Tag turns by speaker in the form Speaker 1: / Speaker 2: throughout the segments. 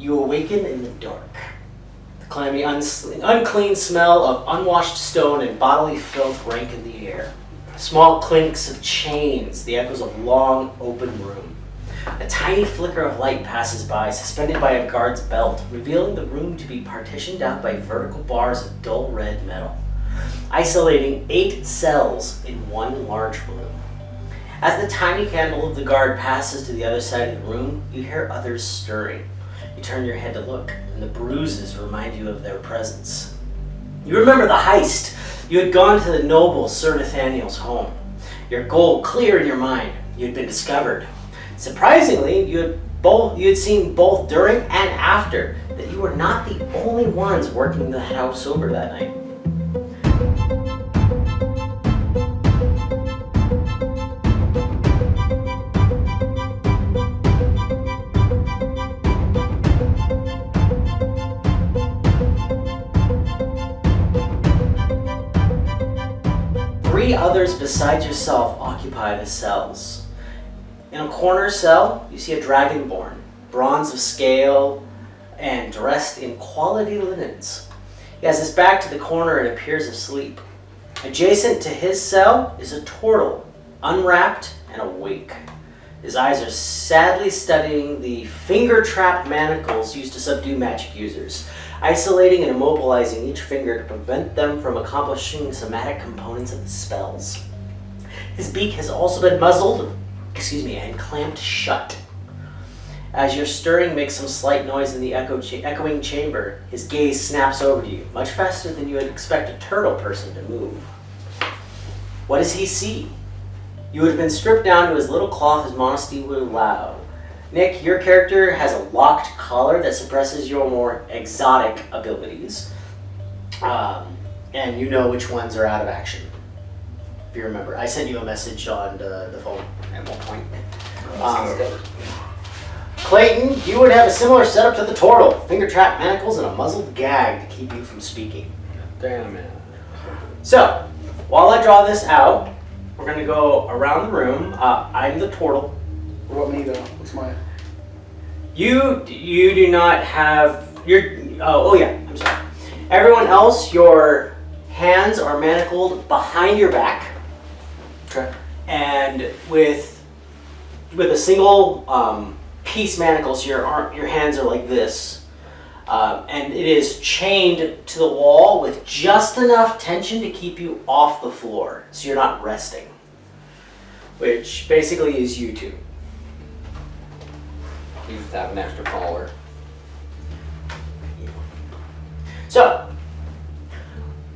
Speaker 1: You awaken in the dark. The clammy, unclean smell of unwashed stone and bodily filth rank in the air. Small clinks of chains, the echoes of long, open room. A tiny flicker of light passes by, suspended by a guard's belt, revealing the room to be partitioned out by vertical bars of dull red metal, isolating 8 cells in one large room. As the tiny candle of the guard passes to the other side of the room, you hear others stirring. You turn your head to look, and the bruises remind you of their presence. You remember the heist. You had gone to the noble Sir Nathaniel's home. Your goal clear in your mind. You had been discovered. Surprisingly, you had seen both during and after that you were not the only ones working the house over that night. Three others besides yourself occupy the cells. In a corner cell, you see a dragonborn, bronze of scale and dressed in quality linens. He has his back to the corner and appears asleep. Adjacent to his cell is a turtle, unwrapped and awake. His eyes are sadly studying the finger-trap manacles used to subdue magic users, isolating and immobilizing each finger to prevent them from accomplishing somatic components of the spells. His beak has also been muzzled, and clamped shut. As your stirring makes some slight noise in the echoing chamber, his gaze snaps over to you, much faster than you would expect a turtle person to move. What does he see? You would have been stripped down to as little cloth as modesty would allow. Nick, your character has a locked collar that suppresses your more exotic abilities. And you know which ones are out of action. If you remember. I sent you a message on the phone at one point. Clayton, you would have a similar setup to the Tortle. Finger trap manacles and a muzzled gag to keep you from speaking.
Speaker 2: Damn it.
Speaker 1: So, while I draw this out, we're going to go around the room. I'm the Tortle.
Speaker 3: What about me though? What's mine?
Speaker 1: You do not have your. Oh yeah, I'm sorry. Everyone else, your hands are manacled behind your back.
Speaker 3: Okay.
Speaker 1: And with a single piece manacle, so your hands are like this, and it is chained to the wall with just enough tension to keep you off the floor, so you're not resting. Which basically is you two.
Speaker 2: You just have an extra collar.
Speaker 1: So,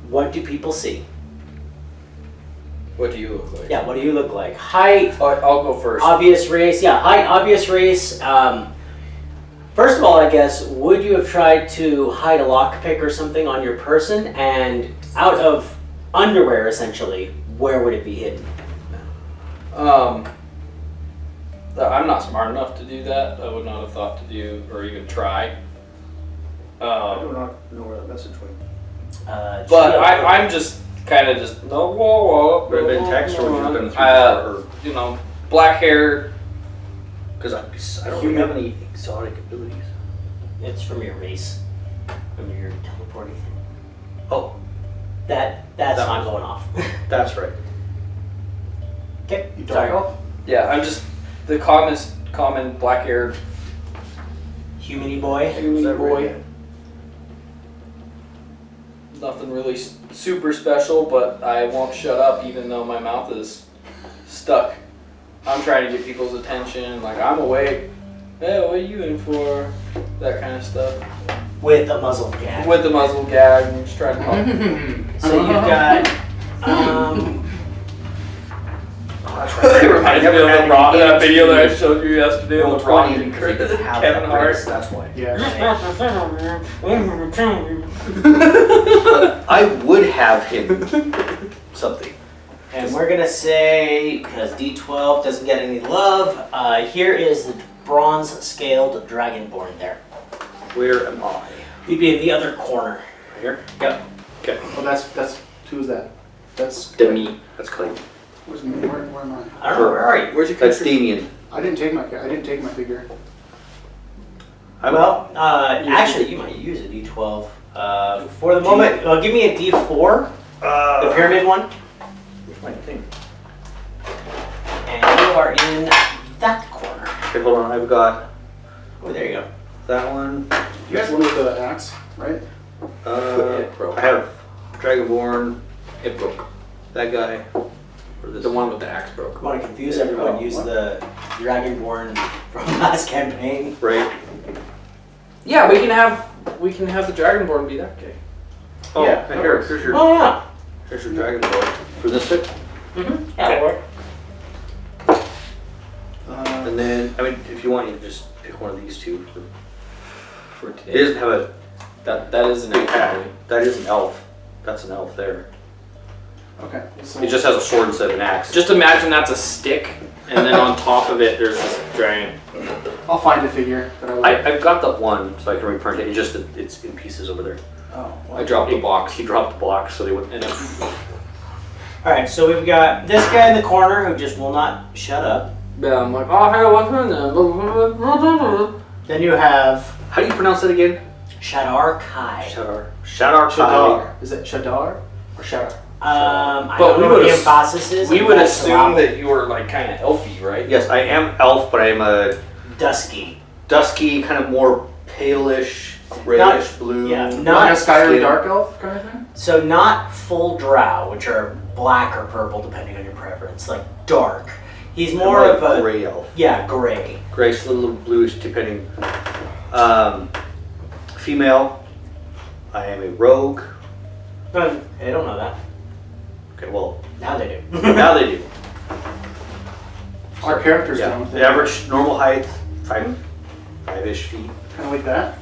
Speaker 1: what do people see?
Speaker 2: What do you look like?
Speaker 1: Yeah, what do you look like? Height,
Speaker 2: I'll go first.
Speaker 1: obvious race. Yeah, height, obvious race. First of all, I guess, would you have tried to hide a lockpick or something on your person? And out of underwear, essentially, where would it be hidden?
Speaker 2: I'm not smart enough to do that. I would not have thought to do or even try.
Speaker 3: I do not know where that message went.
Speaker 2: But I'm just kind of just
Speaker 4: Would it have been text or would you have been through her?
Speaker 2: you know, black hair.
Speaker 4: Because I don't really have any exotic abilities.
Speaker 1: It's from your race, from your teleporting thing.
Speaker 4: Oh,
Speaker 1: That's
Speaker 4: That
Speaker 1: not
Speaker 4: was-
Speaker 1: going off.
Speaker 4: that's right.
Speaker 1: Okay,
Speaker 3: You
Speaker 1: sorry.
Speaker 3: dark elf?
Speaker 2: Yeah, I'm just the common black hair.
Speaker 1: Humany boy.
Speaker 3: Human
Speaker 4: that
Speaker 3: boy.
Speaker 4: right?
Speaker 2: Nothing really super special, but I won't shut up even though my mouth is stuck. I'm trying to get people's attention. Like, I'm awake. Hey, what are you in for? That kind of stuff.
Speaker 1: With a muzzle gag.
Speaker 2: With the muzzle gag, I'm just trying to talk.
Speaker 1: So you've got,
Speaker 2: It reminds me of the rock, that video that I showed you yesterday
Speaker 4: Well,
Speaker 2: of the rock
Speaker 4: 20
Speaker 2: and
Speaker 4: because he doesn't have
Speaker 2: Kevin
Speaker 4: that
Speaker 2: Hart.
Speaker 4: race, that's why.
Speaker 3: Yeah.
Speaker 4: I would have him something.
Speaker 1: and we're gonna say, because D12 doesn't get any love, here is the bronze scaled dragonborn there.
Speaker 4: Where am I?
Speaker 1: You'd be in the other corner.
Speaker 4: Right here?
Speaker 1: Yep.
Speaker 4: Okay.
Speaker 3: Oh, that's who's that? That's
Speaker 4: Demi. That's Clayton.
Speaker 3: where's me? Where am I?
Speaker 1: I don't know, where are you?
Speaker 2: Where's your
Speaker 4: That's
Speaker 2: country?
Speaker 4: Damien.
Speaker 3: I didn't take my figure.
Speaker 1: Well, actually, you might use a D12. For the moment, give me a D4, the pyramid one.
Speaker 4: Where's my thing?
Speaker 1: And you are in that corner.
Speaker 4: Okay, hold on. I've got
Speaker 1: Oh, there you go.
Speaker 4: that one.
Speaker 3: You guys won with the axe, right?
Speaker 2: It broke.
Speaker 4: I have Dragonborn,
Speaker 2: It broke.
Speaker 4: that guy. Or this
Speaker 2: The one with the axe broke.
Speaker 1: I want to confuse everyone.
Speaker 3: Oh,
Speaker 1: Use
Speaker 3: what?
Speaker 1: the Dragonborn from last campaign.
Speaker 4: Right.
Speaker 2: Yeah, we can have the Dragonborn be that guy.
Speaker 4: Oh,
Speaker 3: Yeah,
Speaker 4: and here's your
Speaker 1: Oh yeah.
Speaker 4: Dragonborn. For this stick?
Speaker 1: Mm-hmm. Yeah, that'll work.
Speaker 4: And then, I mean, if you want, you can just pick one of these two.
Speaker 2: For
Speaker 4: It
Speaker 2: today.
Speaker 4: doesn't have a.
Speaker 2: That is an elf.
Speaker 4: That is an elf. That's an elf there.
Speaker 3: Okay. So
Speaker 4: It just has a sword instead of an axe.
Speaker 2: Just imagine that's a stick, and then on top of it there's this dragon.
Speaker 3: I'll find a figure that I like.
Speaker 4: I've got that one, so I can reprint it. It's just that it's in pieces over there.
Speaker 3: Oh,
Speaker 2: I dropped the box.
Speaker 4: He dropped the block, so they wouldn't.
Speaker 2: And
Speaker 1: All right, so we've got this guy in the corner who just will not shut up.
Speaker 2: yeah, I'm like, oh hey, what's her name?
Speaker 1: Then you have
Speaker 4: How do you pronounce it again?
Speaker 1: Shadar-Kai.
Speaker 4: Shadar-Kai.
Speaker 3: Shadar. Is it Shadar or Shadar?
Speaker 1: I
Speaker 2: But
Speaker 1: don't
Speaker 2: we
Speaker 1: know what
Speaker 2: would
Speaker 1: the
Speaker 2: ass-
Speaker 1: emphasis is.
Speaker 2: We
Speaker 1: and
Speaker 2: would
Speaker 1: that's
Speaker 2: assume
Speaker 1: allowed.
Speaker 2: that you were like kind of elfy, right?
Speaker 4: Yes, I am elf, but I'm a
Speaker 1: Dusky.
Speaker 4: dusky, kind of more palish, grayish blue.
Speaker 1: yeah,
Speaker 3: Not
Speaker 1: not
Speaker 3: a skyly
Speaker 4: skin.
Speaker 3: dark elf kind of thing?
Speaker 1: So not full drow, which are black or purple depending on your preference, like dark. He's
Speaker 4: I'm
Speaker 1: more of a
Speaker 4: gray elf.
Speaker 1: yeah, gray.
Speaker 4: Grayish, a little bluish, depending. Female. I am a rogue.
Speaker 1: They don't know that.
Speaker 4: Okay, well,
Speaker 1: Now they do.
Speaker 4: now they do.
Speaker 3: Our characters
Speaker 4: Yeah,
Speaker 3: don't.
Speaker 4: the average normal height, five-ish feet.
Speaker 3: Kind of like that.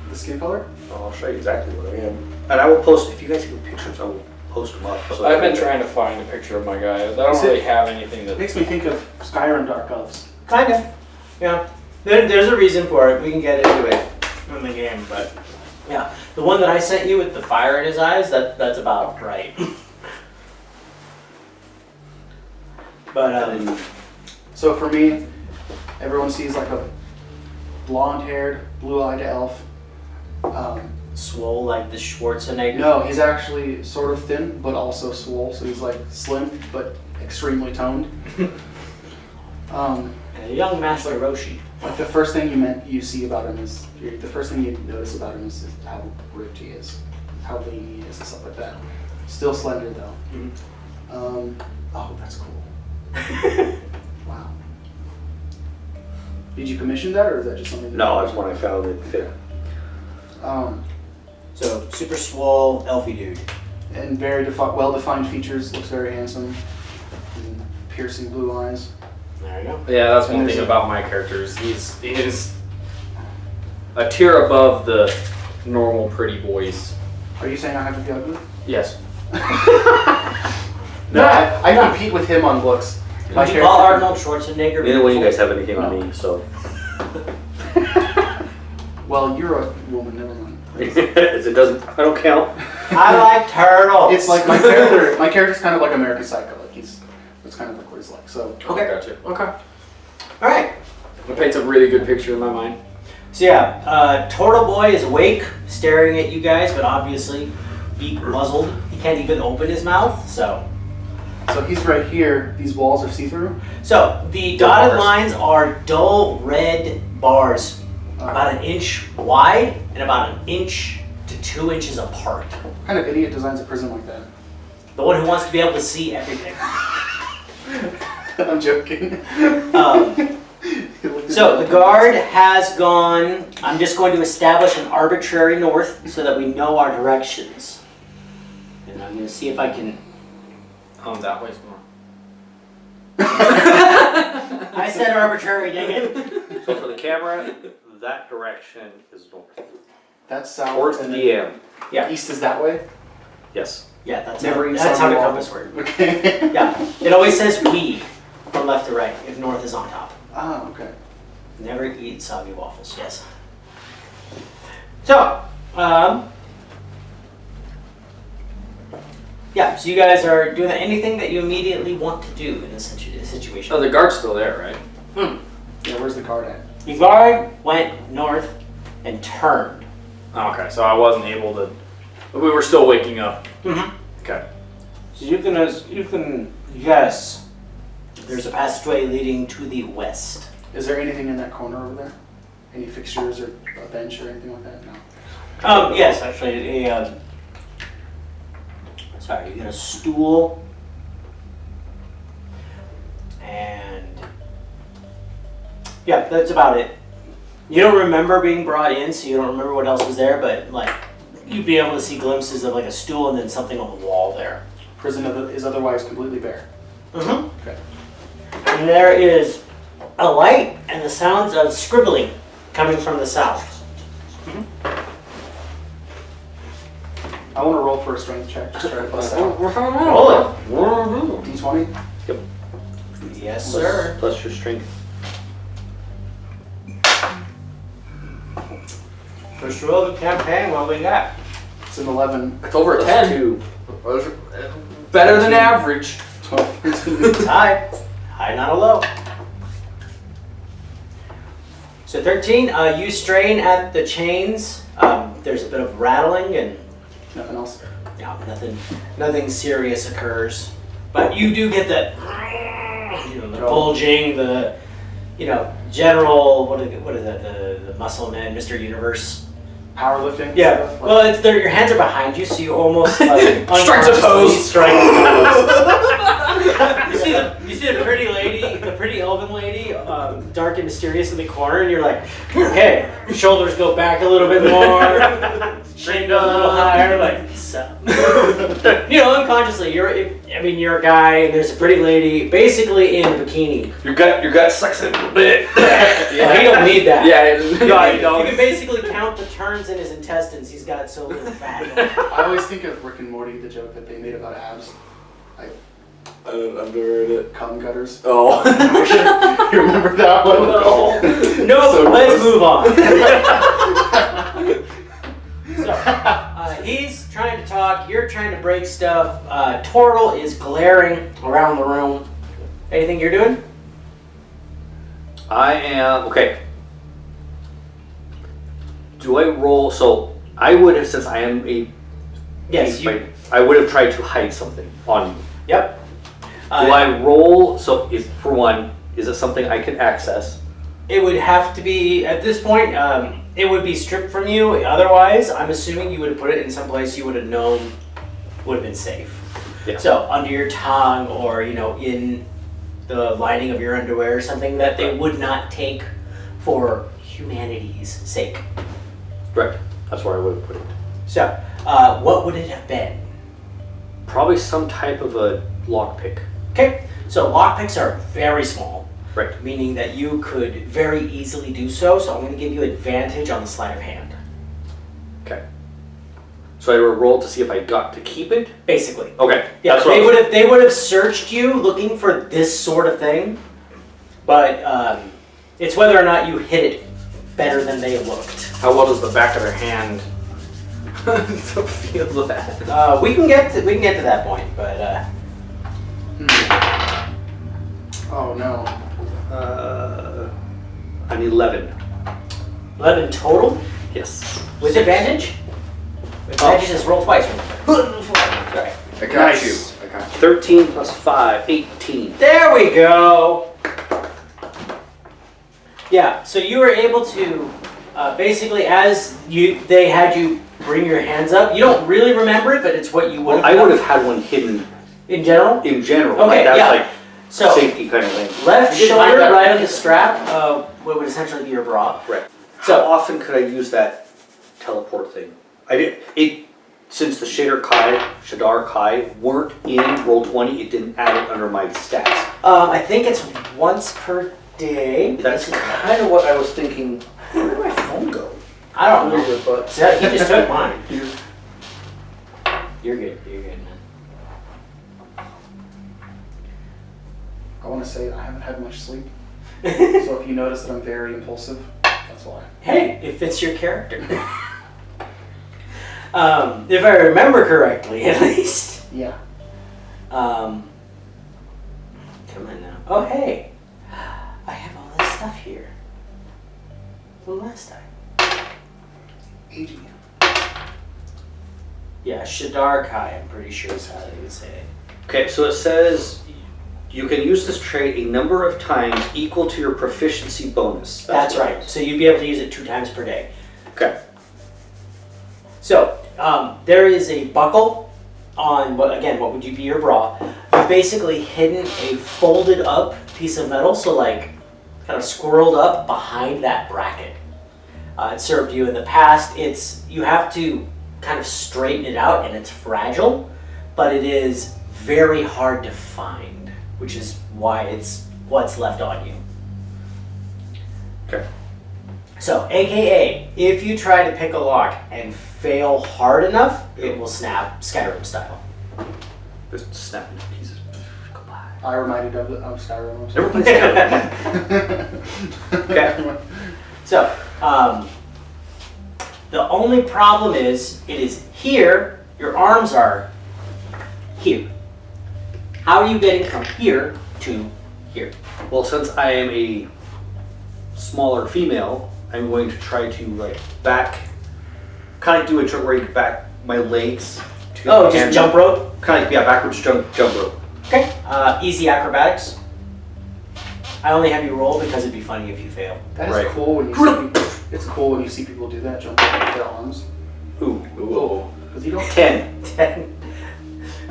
Speaker 3: The skin color.
Speaker 4: I'll show you exactly what I am. And I will post, if you guys get pictures, I will post them up. So
Speaker 2: I've been trying to find a picture of my guy. I don't really have anything
Speaker 3: It
Speaker 2: that.
Speaker 3: makes me think of Skyrim dark elves.
Speaker 1: Kind of. Yeah. There's a reason for it. We can get into it in the game, but yeah. The one that I sent you with the fire in his eyes, that's about right. But
Speaker 3: So for me, everyone sees like a blonde-haired, blue-eyed elf.
Speaker 1: swole like the Schwarzenegger.
Speaker 3: No, he's actually sort of thin, but also swole. So he's like slim, but extremely toned.
Speaker 1: And a young Master Roshi.
Speaker 3: Like the first thing you see about him is the first thing you notice about him is how ripped he is, how lean he is, and stuff like that. Still slender though. Oh, that's cool. Wow. Did you commission that, or is that just something? That
Speaker 4: No, that's one I found that fit.
Speaker 1: So super swole, elfy dude.
Speaker 3: And very well-defined features. Looks very handsome. And piercing blue eyes.
Speaker 1: There you go.
Speaker 2: Yeah, that's one
Speaker 3: And
Speaker 2: thing
Speaker 3: there's
Speaker 2: about my characters. He's a tier above the normal pretty boys.
Speaker 3: Are you saying I have to be ugly?
Speaker 2: Yes.
Speaker 3: No, I compete with him on looks. My
Speaker 1: Would you call
Speaker 3: character-
Speaker 1: Arnold Schwarzenegger?
Speaker 4: Neither one of you guys have anything on me, so.
Speaker 3: Well, you're a woman. Never mind.
Speaker 4: It doesn't, I don't count.
Speaker 1: I like turtles.
Speaker 3: It's like my character. My character's kind of like American Psycho. Like that's kind of like what he's like. So
Speaker 2: Okay, gotcha. Okay.
Speaker 1: All right.
Speaker 2: It paints a really good picture in my mind.
Speaker 1: So yeah, Turtle Boy is awake, staring at you guys, but obviously beak muzzled. He can't even open his mouth. So
Speaker 3: he's right here. These walls are see-through.
Speaker 1: So the dotted
Speaker 4: bars.
Speaker 1: lines are dull red bars, about an inch wide and about an inch to 2 inches apart.
Speaker 3: What kind of idiot designs a prison like that?
Speaker 1: The one who wants to be able to see everything.
Speaker 3: I'm joking.
Speaker 1: So the guard has gone. I'm just going to establish an arbitrary north so that we know our directions. And I'm going to see if I can.
Speaker 2: That way's more.
Speaker 1: I said arbitrary, dang it.
Speaker 4: So for the camera, that direction is north.
Speaker 3: That's south.
Speaker 4: Towards the
Speaker 3: and then
Speaker 4: DM.
Speaker 1: Yeah,
Speaker 3: East is that way.
Speaker 4: Yes.
Speaker 1: yeah, that's
Speaker 3: Never
Speaker 1: how,
Speaker 3: eat
Speaker 1: that's how the
Speaker 3: soggy
Speaker 1: compass
Speaker 3: waffles.
Speaker 1: works.
Speaker 3: Okay.
Speaker 1: Yeah, it always says we from left to right if north is on top.
Speaker 3: Ah, okay.
Speaker 1: Never eat soggy waffles, yes. So, yeah, so you guys are doing anything that you immediately want to do in this situation.
Speaker 2: Oh, the guard's still there, right?
Speaker 3: Yeah, where's the card at?
Speaker 1: You guard went north and turned.
Speaker 2: Okay, so I wasn't able to. We were still waking up.
Speaker 1: Mm-hmm.
Speaker 2: Okay.
Speaker 1: So you can yes. There's a passageway leading to the west.
Speaker 3: Is there anything in that corner over there? Any fixtures or a bench or anything like that? No.
Speaker 1: Yes, actually, sorry, you get a stool and yeah, that's about it. You don't remember being brought in, so you don't remember what else was there, but like you'd be able to see glimpses of like a stool and then something on the wall there.
Speaker 3: Prison is otherwise completely bare.
Speaker 1: Mm-hmm.
Speaker 3: Okay.
Speaker 1: And there is a light and the sounds of scribbling coming from the south.
Speaker 3: I want to roll for a strength check. Just try to bust out.
Speaker 1: Roll it.
Speaker 3: D20.
Speaker 1: Yes, sir.
Speaker 4: Plus your strength.
Speaker 1: First roll of the campaign, what we got?
Speaker 3: It's an 11.
Speaker 2: It's over a
Speaker 4: Plus
Speaker 2: 10.
Speaker 4: 2.
Speaker 2: Better than average.
Speaker 3: 12. 13.
Speaker 1: It's high. High, not a low. So 13, you strain at the chains. There's a bit of rattling and
Speaker 3: Nothing else.
Speaker 1: yeah, nothing serious occurs. But you do get the bulging, the general what is that, the muscle man, Mr. Universe.
Speaker 3: Powerlifting.
Speaker 1: Yeah.
Speaker 3: Stuff?
Speaker 1: Well, it's your hands are behind you, so you almost like
Speaker 2: Strikes a pose.
Speaker 1: unconsciously strike a pose. You see the pretty lady, the pretty elven lady, dark and mysterious in the corner, and you're like, okay, your shoulders go back a little bit more, chin goes a little higher, like so. Unconsciously, you're a guy, and there's a pretty lady, basically in a bikini.
Speaker 2: Your gut sucks in a little bit.
Speaker 1: Yeah, he don't need that.
Speaker 2: Yeah,
Speaker 1: You can basically count the turns in his intestines. He's got so little fat.
Speaker 3: I always think of Rick and Morty, the joke that they made about abs. Like,
Speaker 2: I've never heard it.
Speaker 3: cum gutters.
Speaker 2: Oh.
Speaker 3: You remember that one?
Speaker 1: No,
Speaker 3: So
Speaker 1: let's
Speaker 3: gross.
Speaker 1: move on. So, he's trying to talk, you're trying to break stuff. Tortle is glaring around the room. Anything you're doing?
Speaker 4: I am okay. Do I roll? So I would have, since I am a
Speaker 1: Yes,
Speaker 4: I would have tried to hide something on you.
Speaker 1: Yep.
Speaker 4: Do I roll? So is for one, is it something I can access?
Speaker 1: It would have to be, at this point, it would be stripped from you. Otherwise, I'm assuming you would have put it in some place you would have known would have been safe.
Speaker 4: Yeah.
Speaker 1: So under your tongue or, in the lining of your underwear or something that they would not take for humanity's sake.
Speaker 4: Right. That's where I would have put it.
Speaker 1: So, what would it have been?
Speaker 4: Probably some type of a lockpick.
Speaker 1: Okay, so lockpicks are very small.
Speaker 4: Right.
Speaker 1: Meaning that you could very easily do so, so I'm going to give you advantage on the sleight of hand.
Speaker 4: Okay. So I would roll to see if I got to keep it?
Speaker 1: Basically.
Speaker 4: Okay.
Speaker 1: Yeah,
Speaker 4: That's what
Speaker 1: they would have searched you looking for this sort of thing, but it's whether or not you hit it better than they looked.
Speaker 2: How well does the back of their hand feel that?
Speaker 1: We can get to that point, but
Speaker 3: Oh no.
Speaker 4: An 11.
Speaker 1: 11 total
Speaker 4: Yes.
Speaker 1: with advantage. Advantage is roll twice. Sorry.
Speaker 2: I got
Speaker 3: Nice.
Speaker 2: you. I got you.
Speaker 4: 13 plus 5, 18.
Speaker 1: There we go. Yeah, so you were able to basically, as they had you bring your hands up. You don't really remember it, but it's what you would have
Speaker 4: I
Speaker 1: done.
Speaker 4: would have had one hidden
Speaker 1: In general?
Speaker 4: in general.
Speaker 1: Okay,
Speaker 4: like that's
Speaker 1: yeah.
Speaker 4: like
Speaker 1: So,
Speaker 4: safety kind of thing.
Speaker 1: left
Speaker 2: You didn't hide
Speaker 1: shoulder,
Speaker 2: that.
Speaker 1: right on the strap, what would essentially be your bra.
Speaker 4: Right.
Speaker 1: So-
Speaker 4: How often could I use that teleport thing? I did it since the Shadar-Kai weren't in Roll20. It didn't add it under my stats.
Speaker 1: I think it's once per day.
Speaker 4: That's kind of what I was thinking. Where did my phone go?
Speaker 1: I don't know.
Speaker 4: But
Speaker 1: So he just took mine. You're good, man.
Speaker 3: I want to say I haven't had much sleep, so if you notice that I'm very impulsive, that's why.
Speaker 1: Hey, it fits your character. If I remember correctly, at least.
Speaker 3: Yeah.
Speaker 1: Come on now. Oh, hey. I have all this stuff here. from last time.
Speaker 3: Aging.
Speaker 1: Yeah, Shadar-Kai, I'm pretty sure is how they would say it.
Speaker 4: Okay, so it says you can use this trait a number of times equal to your proficiency bonus.
Speaker 1: That's
Speaker 4: what
Speaker 1: right.
Speaker 4: it is.
Speaker 1: So you'd be able to use it 2 times per day.
Speaker 4: Okay.
Speaker 1: So there is a buckle on what would you be your bra. You've basically hidden a folded up piece of metal, so like kind of squirreled up behind that bracket. It served you in the past. You have to kind of straighten it out, and it's fragile, but it is very hard to find, which is why it's what's left on you.
Speaker 4: Okay.
Speaker 1: So, AKA, if you try to pick a lock and fail hard enough, it will snap Skyrim style.
Speaker 4: Just snap into pieces. Goodbye.
Speaker 3: I reminded of Skyrim.
Speaker 4: Never played Skyrim. Okay.
Speaker 1: So, the only problem is, it is here, your arms are here. How are you getting from here to here?
Speaker 4: Well, since I am a smaller female, I'm going to try to like kind of do a trick where you back my legs.
Speaker 1: Oh, just jump rope?
Speaker 4: Kind of, yeah, backwards jump rope.
Speaker 1: Okay. Easy acrobatics. I only have you roll because it'd be funny if you fail.
Speaker 3: That is
Speaker 4: Right.
Speaker 3: cool when you see people, it's cool when you see people do that, jump up with their arms.
Speaker 4: Ooh.
Speaker 3: Because you don't
Speaker 1: 10.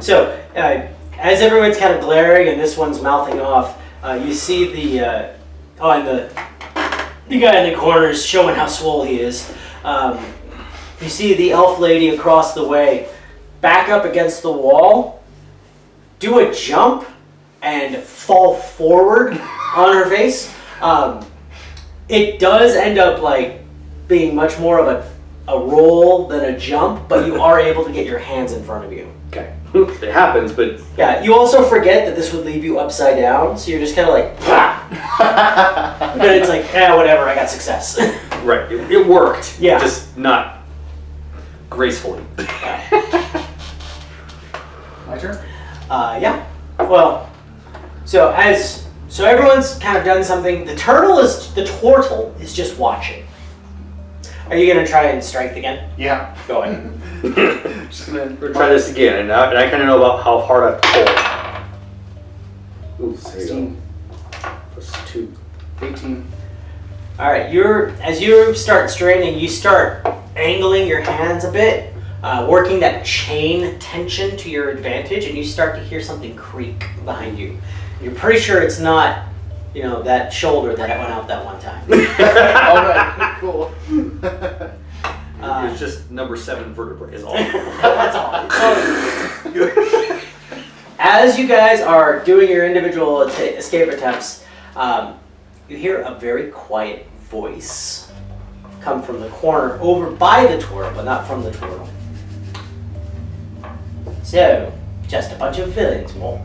Speaker 1: So, as everyone's kind of glaring and this one's mouthing off, you see the guy in the corner is showing how swole he is. You see the elf lady across the way back up against the wall, do a jump, and fall forward on her face. It does end up like being much more of a roll than a jump, but you are able to get your hands in front of you.
Speaker 4: Okay. It happens, but
Speaker 1: Yeah, you also forget that this would leave you upside down, so you're just kind of like, "Ah." But it's like, whatever, I got success.
Speaker 4: right, it worked.
Speaker 1: Yeah.
Speaker 4: Just not gracefully.
Speaker 3: My turn?
Speaker 1: Yeah. Well, so everyone's kind of done something. The turtle is just watching. Are you gonna try and strike again?
Speaker 3: Yeah.
Speaker 1: Go ahead.
Speaker 3: Just gonna
Speaker 4: We'll try this again, and I kind of know about how hard I pull. Ooh, there you
Speaker 3: 16,
Speaker 4: go. Plus 2.
Speaker 3: 18.
Speaker 1: All right. As you start straining, you start angling your hands a bit, working that chain tension to your advantage, and you start to hear something creak behind you. You're pretty sure it's not, that shoulder that went out that one time.
Speaker 3: Alright, cool.
Speaker 4: It's just number 7 vertebrae is all.
Speaker 1: That's all. As you guys are doing your individual escape attempts, you hear a very quiet voice come from the corner over by the turtle, but not from the turtle. So, just a bunch of villains, more.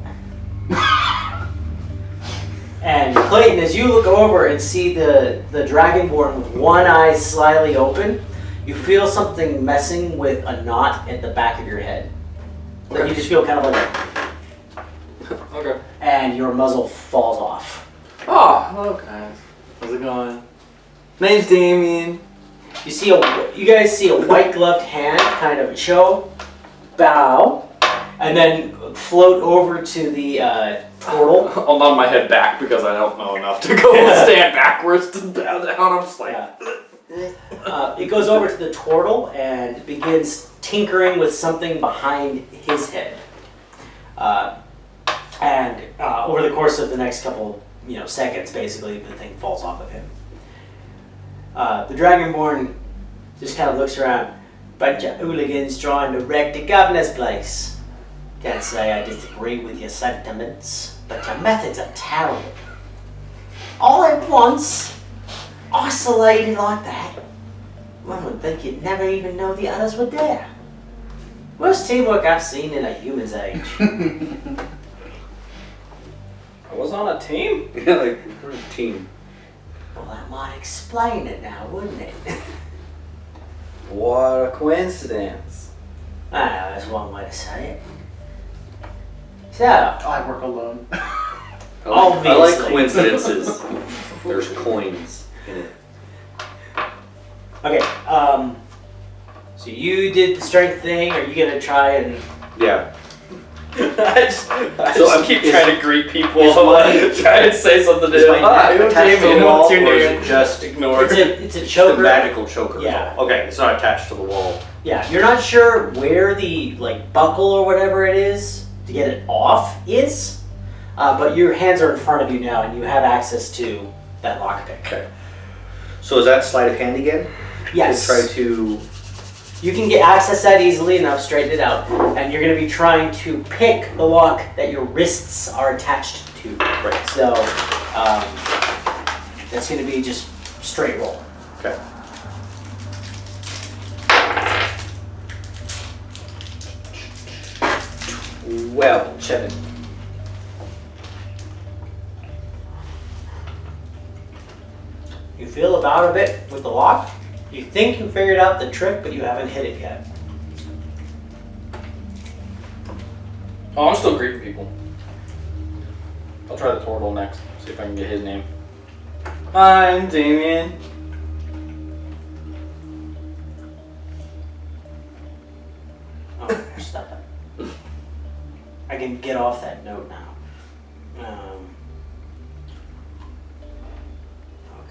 Speaker 1: And Clayton, as you look over and see the Dragonborn with one eye slightly open, you feel something messing with a knot at the back of your head. Like you just feel kind of like
Speaker 2: Okay.
Speaker 1: and your muzzle falls off.
Speaker 2: Oh, hello guys. How's it going? Name's Damien.
Speaker 1: You guys see a white gloved hand kind of show, bow, and then float over to the turtle.
Speaker 2: I'll nod my head back because I don't know enough to go stand backwards to bow down. I'm just like...
Speaker 1: It goes over to the turtle and begins tinkering with something behind his head. And over the course of the next couple seconds, basically, the thing falls off of him. The Dragonborn just kind of looks around. Bunch of hooligans trying to wreck the governor's place. Can't say I disagree with your sentiments, but your methods are terrible. All at once, isolated like that. One would think you'd never even know the others were there. Worst teamwork I've seen in a human's age.
Speaker 2: I was on a team?
Speaker 4: Yeah, like, we're a team.
Speaker 1: Well, that might explain it now, wouldn't it?
Speaker 2: What a coincidence.
Speaker 1: That's one way to say it. So,
Speaker 3: I work alone.
Speaker 4: I like
Speaker 1: Obviously.
Speaker 4: coincidences. There's coins in it.
Speaker 1: Okay. So you did the strength thing. Are you gonna try and?
Speaker 4: Yeah.
Speaker 2: I just
Speaker 4: I'm-
Speaker 2: keep
Speaker 4: is-
Speaker 2: trying to greet people.
Speaker 4: is my-
Speaker 2: Trying to say something to
Speaker 4: Is
Speaker 2: them.
Speaker 4: my
Speaker 2: Hi,
Speaker 4: neck
Speaker 2: I'm
Speaker 4: attached to
Speaker 2: Damien.
Speaker 4: the wall,
Speaker 2: What's your
Speaker 4: or is
Speaker 2: name?
Speaker 4: it just
Speaker 2: Ignore.
Speaker 1: It's a
Speaker 4: the
Speaker 1: choker.
Speaker 4: magical choker?
Speaker 1: Yeah.
Speaker 4: Okay, it's not attached to the wall.
Speaker 1: Yeah, you're not sure where the like buckle or whatever it is to get it off is, but your hands are in front of you now, and you have access to that lockpick.
Speaker 4: Okay. So is that sleight of hand again?
Speaker 1: Yes.
Speaker 4: To try to.
Speaker 1: You can get access that easily enough, straighten it out, and you're going to be trying to pick the lock that your wrists are attached to.
Speaker 4: Right.
Speaker 1: So that's going to be just straight roll.
Speaker 4: Okay. Well, 7.
Speaker 1: You feel about a bit with the lock. You think you figured out the trick, but you haven't hit it yet.
Speaker 2: Oh, I'm still greeting people. I'll try the Tortle next. See if I can get his name. Hi, I'm Damien.
Speaker 1: Oh, stop it. I can get off that note now. Oh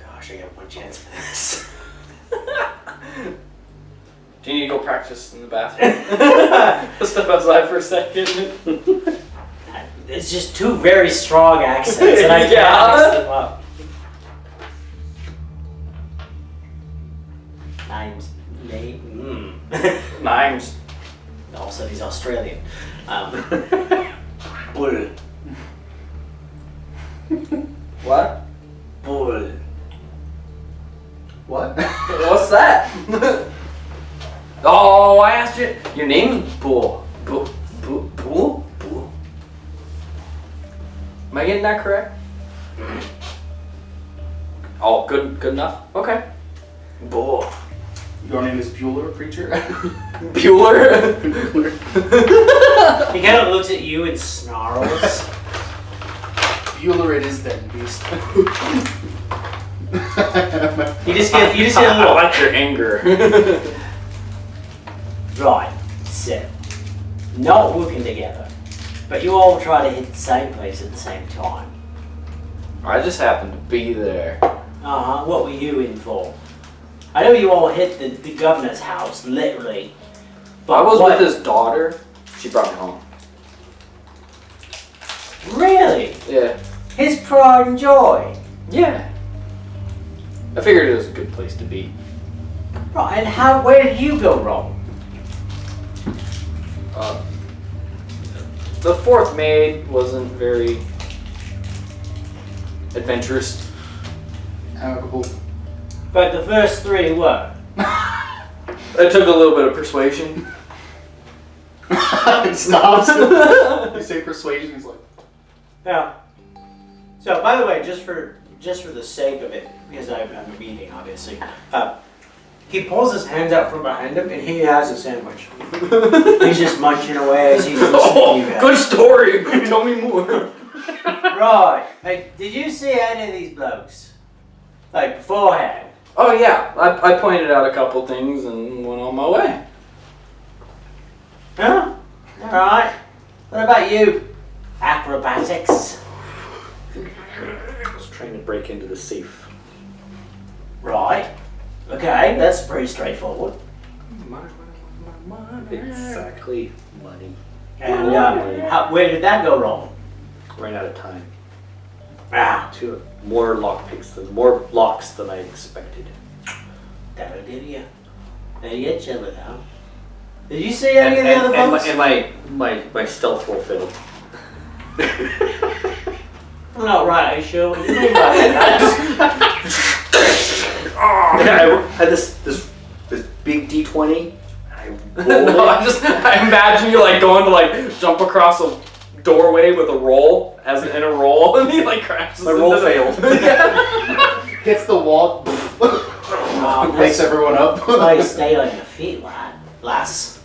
Speaker 1: gosh, I got one chance for this.
Speaker 2: Do you need to go practice in the bathroom? Let's step outside for a second.
Speaker 1: It's just two very strong accents, and I can't
Speaker 2: Yeah.
Speaker 1: mix them up. Names. Name.
Speaker 2: Nimes.
Speaker 1: Also, he's Australian. Bull.
Speaker 2: What?
Speaker 1: Bull.
Speaker 3: What?
Speaker 2: What's that? Oh, I asked you. Your name is Bull. Bull? Bull? Am I getting that correct? Oh, good enough? Okay. Bull.
Speaker 3: Your name is Bueller, preacher?
Speaker 2: Bueller?
Speaker 1: He kind of looks at you and snarls.
Speaker 3: Bueller it is then, beast.
Speaker 1: You just get a
Speaker 2: I
Speaker 1: little
Speaker 2: like your anger.
Speaker 1: right. So, not working together, but you all try to hit the same place at the same time.
Speaker 2: I just happened to be there.
Speaker 1: What were you in for? I know you all hit the governor's house, literally.
Speaker 2: I was
Speaker 1: what-
Speaker 2: with his daughter. She brought me home.
Speaker 1: Really?
Speaker 2: Yeah.
Speaker 1: His pride and joy.
Speaker 2: Yeah. I figured it was a good place to be.
Speaker 1: Right, and where did you go wrong?
Speaker 2: The fourth maid wasn't very adventurous.
Speaker 3: Amicable.
Speaker 1: But the first three were.
Speaker 2: It took a little bit of persuasion.
Speaker 3: It stops. You say persuasion, he's like,
Speaker 1: Now, so by the way, just for the sake of it, because I'm eating, obviously, he pulls his hands out from behind him and he has a sandwich. He's just munching away as he's listening to you guys.
Speaker 2: Good story. Tell me more.
Speaker 1: Right. Hey, did you see any of these blokes? Like beforehand?
Speaker 2: Oh yeah, I pointed out a couple things and went on my way.
Speaker 1: Huh? Alright. What about you? Acrobatics?
Speaker 4: I was trying to break into the safe.
Speaker 1: Right. Okay, that's pretty straightforward.
Speaker 4: Exactly. Money.
Speaker 1: And where did that go wrong?
Speaker 4: Ran out of time.
Speaker 1: Ah,
Speaker 4: More locks than I expected.
Speaker 1: that'll get you. That'll get you without. Did you see any of the other folks?
Speaker 4: And my stealth roll failed.
Speaker 1: I'm not right sure what you mean by that.
Speaker 4: And I had this big D20. And I rolled
Speaker 2: No,
Speaker 4: it.
Speaker 2: I imagine you like going to like jump across a doorway with a roll as in a roll, and he like crashes.
Speaker 4: My roll
Speaker 2: into the-
Speaker 4: failed.
Speaker 2: Yeah.
Speaker 3: hits the wall, wakes
Speaker 1: That's
Speaker 3: everyone up.
Speaker 1: why you stay on your feet, lass.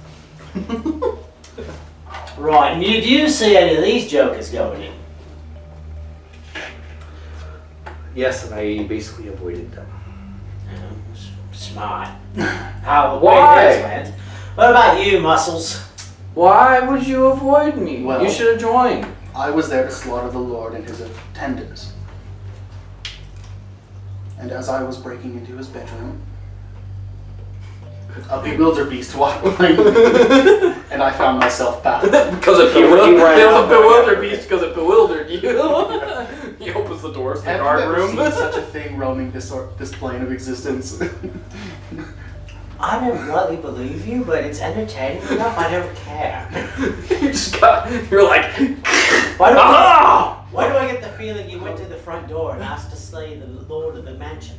Speaker 1: Right, and do you see any of these jokers going in?
Speaker 4: Yes, and I basically avoided them.
Speaker 1: Smart. How
Speaker 2: Why?
Speaker 1: this went. What about you, Muscles?
Speaker 2: Why would you avoid me?
Speaker 3: Well-
Speaker 2: You should have joined.
Speaker 3: I was there to slaughter the Lord and his attendants. And as I was breaking into his bedroom, a bewildered beast walked behind me, and I found myself back.
Speaker 2: Because it bewildered. It was a bewildered beast because it bewildered you. He opens the doors to the
Speaker 3: Have
Speaker 2: guard
Speaker 3: you ever
Speaker 2: room.
Speaker 3: seen such a thing roaming this plane of existence?
Speaker 1: I don't really believe you, but it's entertaining enough. I don't care.
Speaker 2: You're like,
Speaker 1: Why do,
Speaker 2: ah!
Speaker 1: why do I get the feeling you went to the front door and asked to slay the lord of the mansion?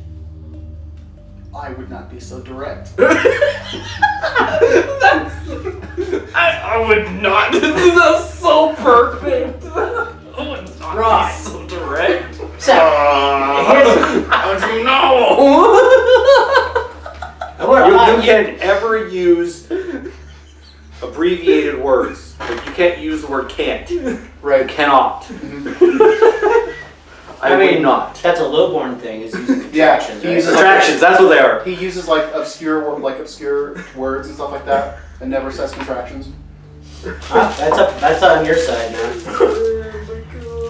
Speaker 3: I would not be so direct.
Speaker 2: I would not. That's so perfect. I would not
Speaker 1: Right.
Speaker 2: be so direct.
Speaker 1: So, here's,
Speaker 2: How'd you know?
Speaker 1: what about
Speaker 4: You can ever use abbreviated words, but you can't use the word can't. You
Speaker 3: Right.
Speaker 4: cannot. I
Speaker 1: mean,
Speaker 4: would not.
Speaker 1: That's a lowborn thing, is using
Speaker 3: Yeah,
Speaker 1: contractions,
Speaker 3: he
Speaker 1: right?
Speaker 3: uses
Speaker 4: Subtractions, that's what they are.
Speaker 3: He uses like obscure words and stuff like that, and never says contractions.
Speaker 1: That's on your side now.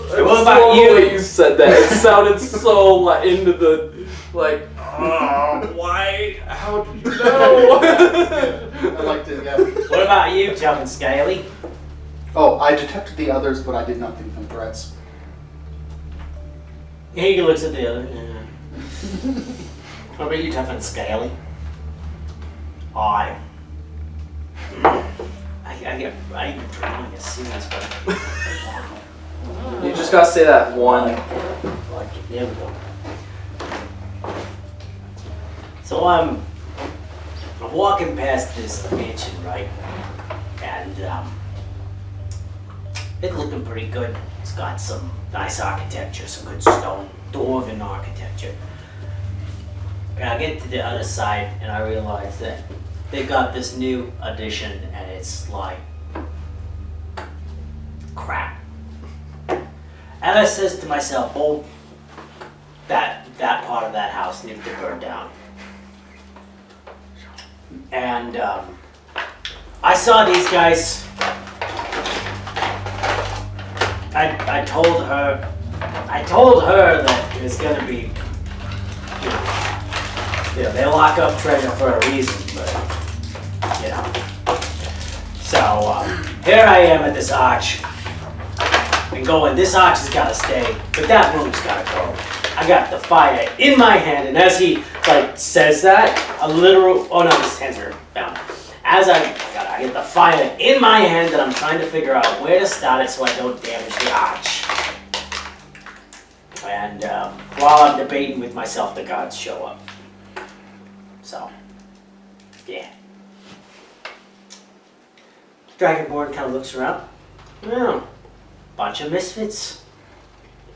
Speaker 2: What
Speaker 1: What about you?
Speaker 2: You said that. It sounded so like into the like. Why? How did you know?
Speaker 3: I liked it, yeah.
Speaker 1: What about you, Tough and Scaly?
Speaker 3: Oh, I detected the others, but I did not think them threats.
Speaker 1: He looks at the other. Yeah. What about you, Tough and Scaly? I get drawing a serious, but
Speaker 2: You just gotta say that one.
Speaker 1: like, there we go. So I'm walking past this mansion, right? And it's looking pretty good. It's got some nice architecture, some good stone, dwarven architecture. And I get to the other side and I realize that they got this new addition and it's like crap. And I says to myself, oh, that part of that house needs to burn down. And I saw these guys. I told her that it's gonna be, they lock up treasure for a reason, but So here I am at this arch, and going, this arch has gotta stay, but that room's gotta go. I got the fire in my hand, and as he says that, a literal, oh no, his hands are bound. As I get the fire in my hand, and I'm trying to figure out where to start it so I don't damage the arch. And while I'm debating with myself, the gods show up. So, yeah. Dragonborn kind of looks around. Yeah, bunch of misfits.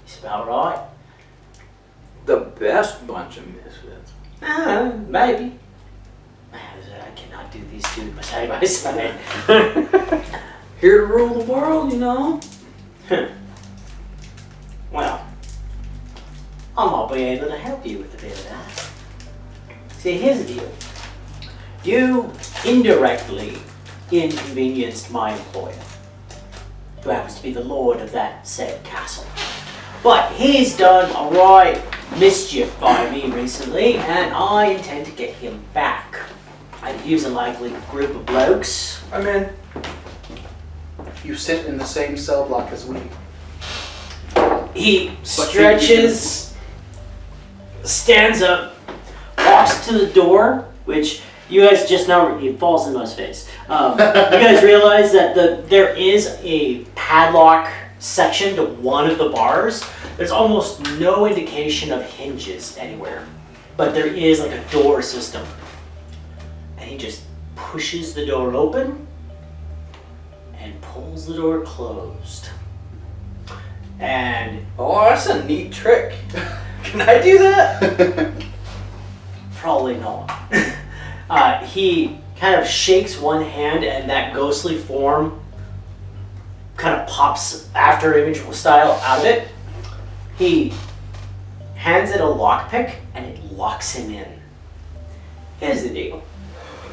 Speaker 1: He's about right.
Speaker 2: The best bunch of misfits.
Speaker 1: Maybe. I cannot do these two side by side.
Speaker 2: Here to rule the world, you know?
Speaker 1: Well, I might be able to help you with a bit of that. See, here's the deal. You indirectly inconvenienced my employer, who happens to be the lord of that said castle. But he's done a right mischief by me recently, and I intend to get him back. I'd use a likely group of blokes.
Speaker 2: I'm in.
Speaker 3: You sit in the same cell block as we.
Speaker 1: He stretches, stands up, walks to the door, which you guys just now, it falls in my face. You guys realize that there is a padlock section to one of the bars. There's almost no indication of hinges anywhere, but there is like a door system. And he just pushes the door open and pulls the door closed. And
Speaker 2: Oh, that's a neat trick. Can I do that?
Speaker 1: probably not. He kind of shakes one hand and that ghostly form kind of pops after image style out of it. He hands it a lockpick and it locks him in. Here's the deal.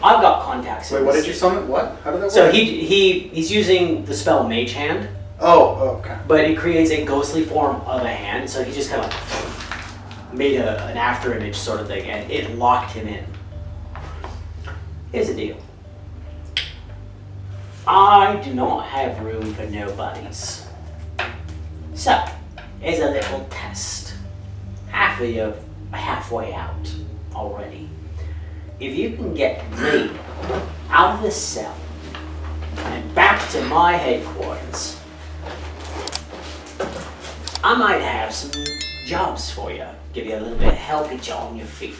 Speaker 1: I've got contacts.
Speaker 3: Wait,
Speaker 1: in
Speaker 3: what
Speaker 1: the
Speaker 3: did you
Speaker 1: city.
Speaker 3: summon? What? How did that
Speaker 1: So
Speaker 3: work?
Speaker 1: he's using the spell Mage Hand,
Speaker 3: Oh, okay.
Speaker 1: but it creates a ghostly form of a hand. So he just kind of made an after image sort of thing, and it locked him in. Here's the deal. I do not have room for nobodies. So, here's a little test. Half of you are halfway out already. If you can get me out of this cell and back to my headquarters, I might have some jobs for you. Give you a little bit of help, get you on your feet.